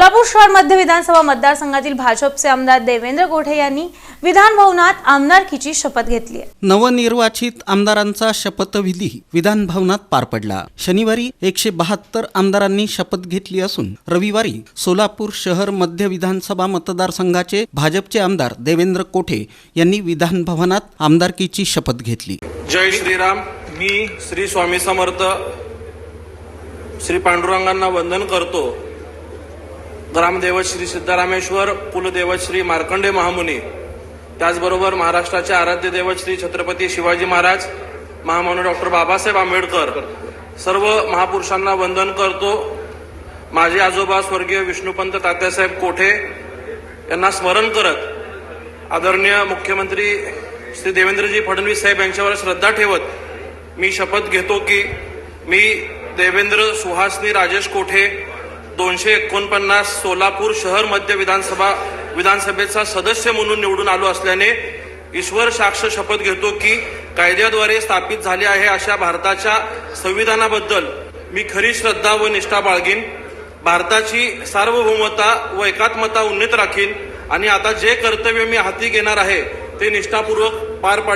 सोलापूर शहर मध्य विधानसभा मतदारसंघातील भाजपचे आमदार देवेंद्र कोठे यांनी विधान भवनात आमदारकीची शपथ घेतली आहे। नवनिर्वाचित आमदारांचा शपथविधी विधान भवनात पार पडला। शनिवारी 172 आमदारांनी शपथ घेतली असून रविवारी सोलापूर शहर मध्य विधानसभा मतदारसंघाचे भाजपचे आमदार देवेंद्र कोठे यांनी विधान भवनात आमदारकीची शपथ घेतली। जय श्रीराम। मी श्री स्वामी समर्थ श्री पांडुरंगांना वंदन करतो। ग्रामदेवत श्री सिद्धरामेश्वर, कुलदेवत श्री मार्कंडे महामुनी, त्याचबरोबर महाराष्ट्राचे आराध्य देवत श्री छत्रपती शिवाजी महाराज, महामानव डॉक्टर बाबासाहेब आंबेडकर, सर्व महापुरुषांना वंदन करतो। माझे आजोबा स्वर्गीय विष्णुपंत तात्यासाहेब कोठे यांना स्मरण करत आदरणीय मुख्यमंत्री श्री देवेंद्रजी फडणवीस साहेब यांच्यावर श्रद्धा ठेवत मी शपथ घेतो की मी देवेंद्र सुहासनी राजेश कोठे 249 सोलापूर शहर मध्य विधानसभेचा सदस्य म्हणून निवडून आलो असल्याने ईश्वर साक्ष शपथ घेतो की कायद्याद्वारे स्थापित झाले आहे अशा भारताच्या संविधानाबद्दल मी खरी श्रद्धा व निष्ठा बाळगीन, भारताची सार्वभौमता व एकात्मता उन्नीत राखीन आणि आता जे कर्तव्य मी हाती घेणार आहे ते निष्ठापूर्वक पार पाडेन।